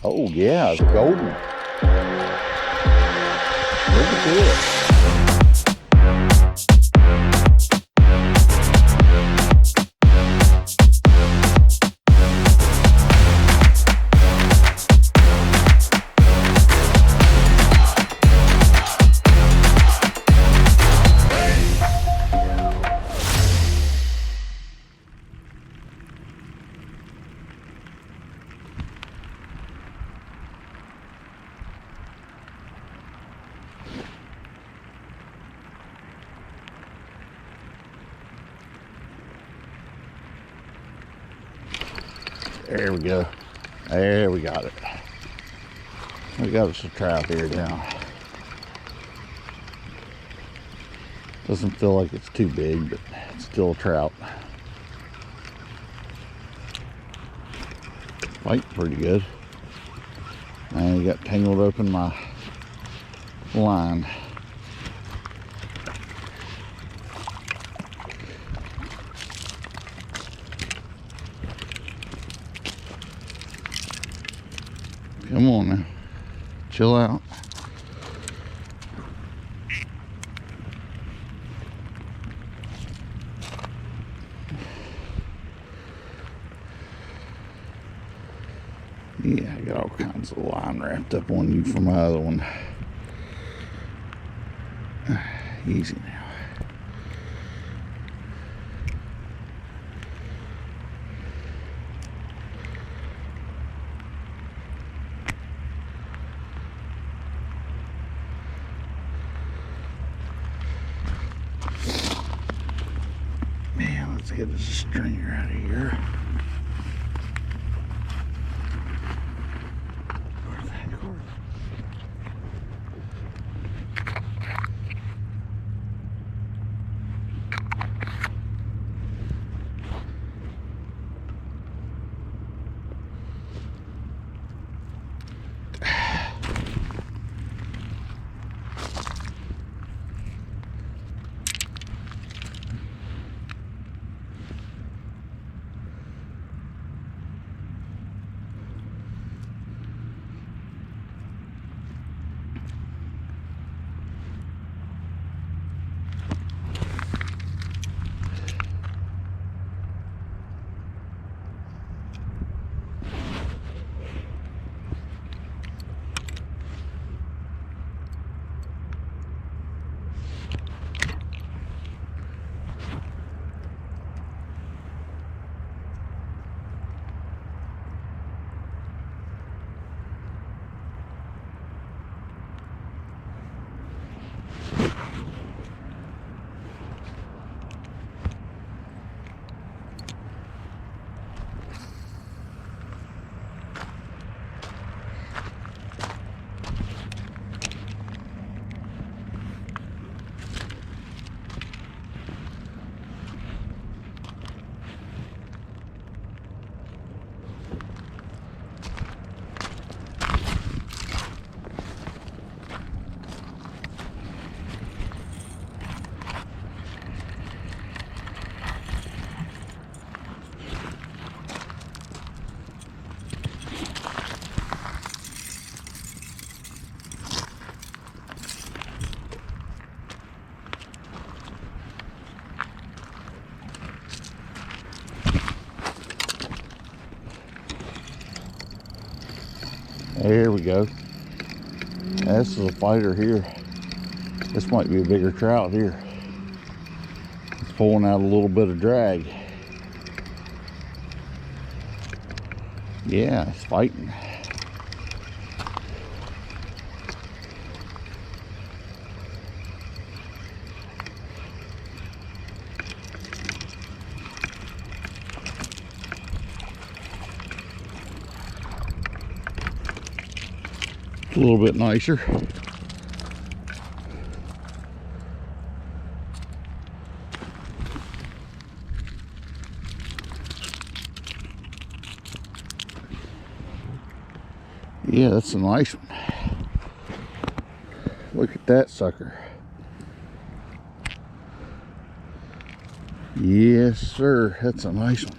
Oh yeah, it's golden. Look at this. There we go. There we got it. We got us a trout here now. Doesn't feel like it's too big, but it's still a trout. Fighting pretty good. And he got tangled up in my line. Come on now, chill out. Yeah, I got all kinds of line wrapped up on you from my other one. Easy now. Man, let's get this stringer out of here. There we go. This is a fighter here. This might be a bigger trout here. It's pulling out a little bit of drag. Yeah, it's fighting. A little bit nicer. Yeah, that's a nice one. Look at that sucker. Yes, sir. That's a nice one.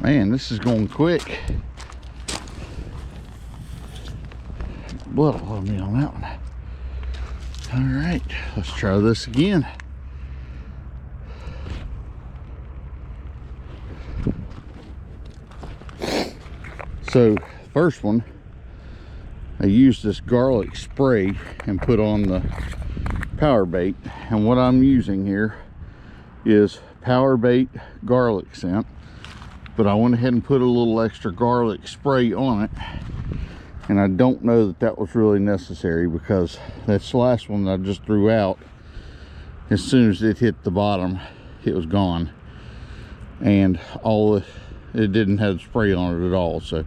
Man, this is going quick. Blood will love me on that one. All right, let's try this again. So, first one, I used this garlic spray and put on the power bait. And what I'm using here is power bait garlic scent. But I went ahead and put a little extra garlic spray on it. And I don't know that that was really necessary, because that's last one that I just threw out, as soon as it hit the bottom, it was gone. And it didn't have spray on it at all. So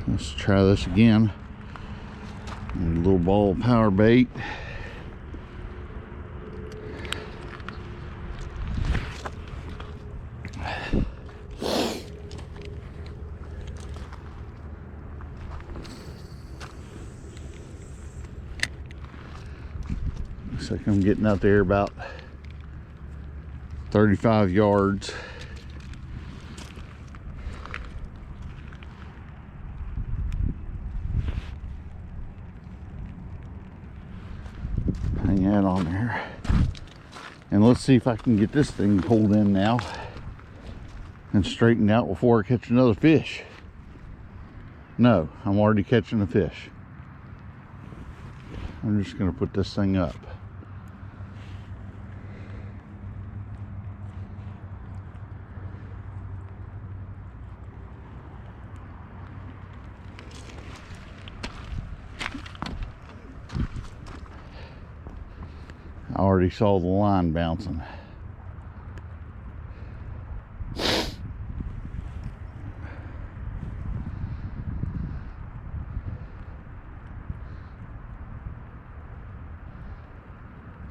let's try this again. And a little ball of power bait. Looks like I'm getting out there about 35 yards. Hang that on there. And let's see if I can get this thing pulled in now and straightened out before I catch another fish. No, I'm already catching a fish. I'm just going to put this thing up. I already saw the line bouncing.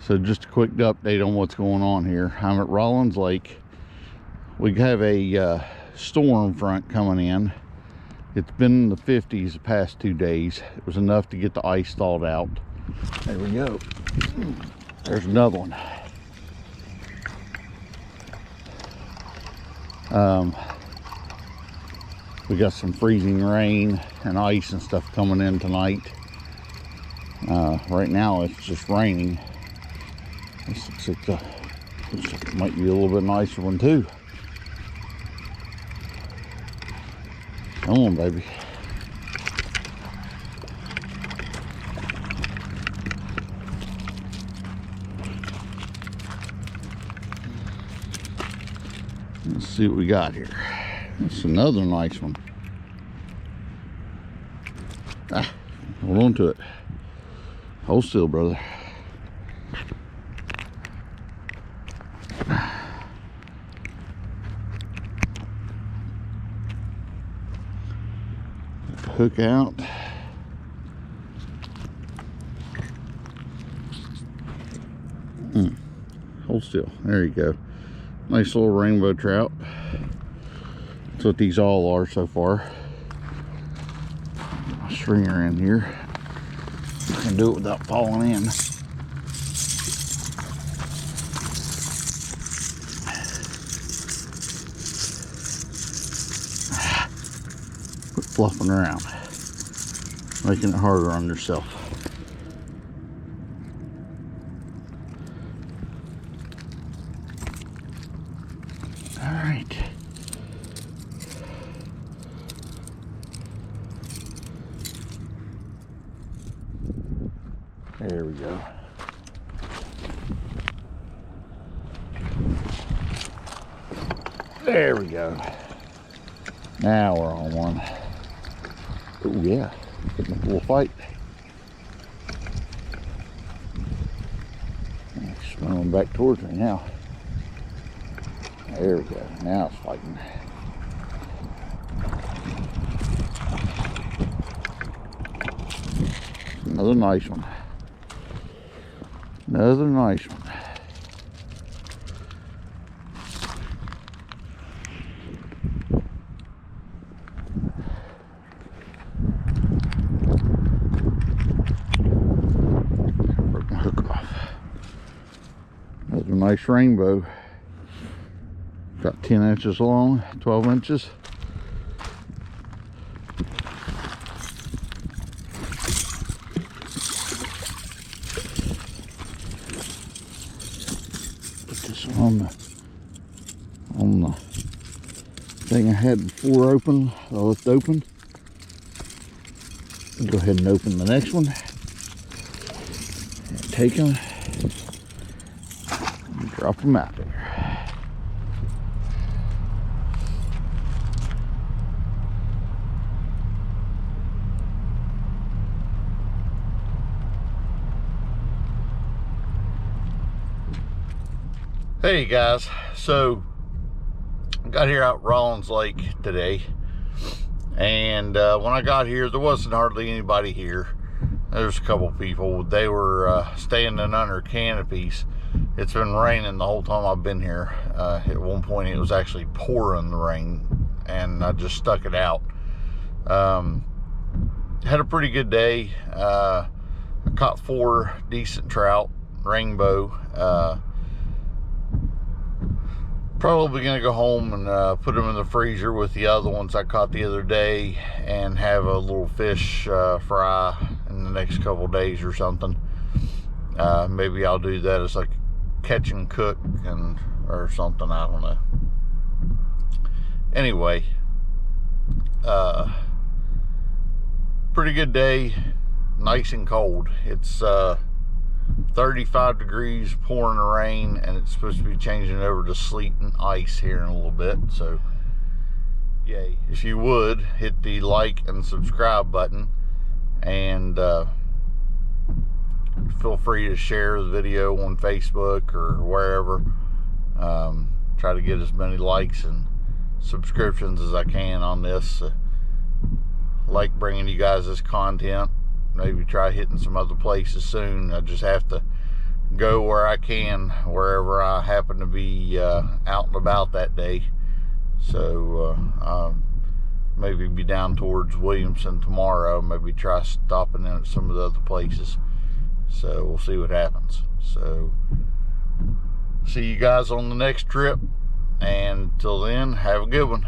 So just a quick update on what's going on here. I'm at Rollins Lake. We have a storm front coming in. It's been in the 50s the past 2 days. It was enough to get the ice thawed out. There we go. There's another one. We got some freezing rain and ice and stuff coming in tonight. Right now it's just raining. This looks like it might be a little bit nicer one too. Come on, baby. Let's see what we got here. That's another nice one. Hold on to it. Hold still, brother. Hook out. Hold still. There you go. Nice little rainbow trout. That's what these all are so far. Stringer in here. I can do it without falling in. Quit fluffing around, making it harder on yourself. All right. There we go. There we go. Now we're on one. Oh yeah, getting a full fight. It's swimming back towards me now. There we go. Now it's fighting. Another nice one. Another nice one. Broke my hook off. Another nice rainbow. About 10 inches long, 12 inches. Put this on the thing I had before open. I left open. Go ahead and open the next one. And take them and drop them out there. Hey guys, so I got here out Rollins Lake today, and when I got here there wasn't hardly anybody here. There's a couple people. They were standing under canopies. It's been raining the whole time I've been here. At one point it was actually pouring the rain, and I just stuck it out. Had a pretty good day. I caught 4 decent trout, rainbow. Probably gonna go home and put them in the freezer with the other ones I caught the other day, and have a little fish fry in the next couple days or something. Maybe I'll do that as like catch and cook or something, I don't know. Anyway, pretty good day, nice and cold. It's 35 degrees, pouring rain, and it's supposed to be changing over to sleet and ice here in a little bit. So yay. If you would hit the like and subscribe button, and feel free to share the video on Facebook or wherever. Try to get as many likes and subscriptions as I can on this. Like bringing you guys this content. Maybe try hitting some other places soon. I just have to go where I can, wherever I happen to be out and about that day. So maybe be down towards Williamson tomorrow. Maybe try stopping in at some of the other places. So we'll see what happens. So see you guys on the next trip, and till then, have a good one.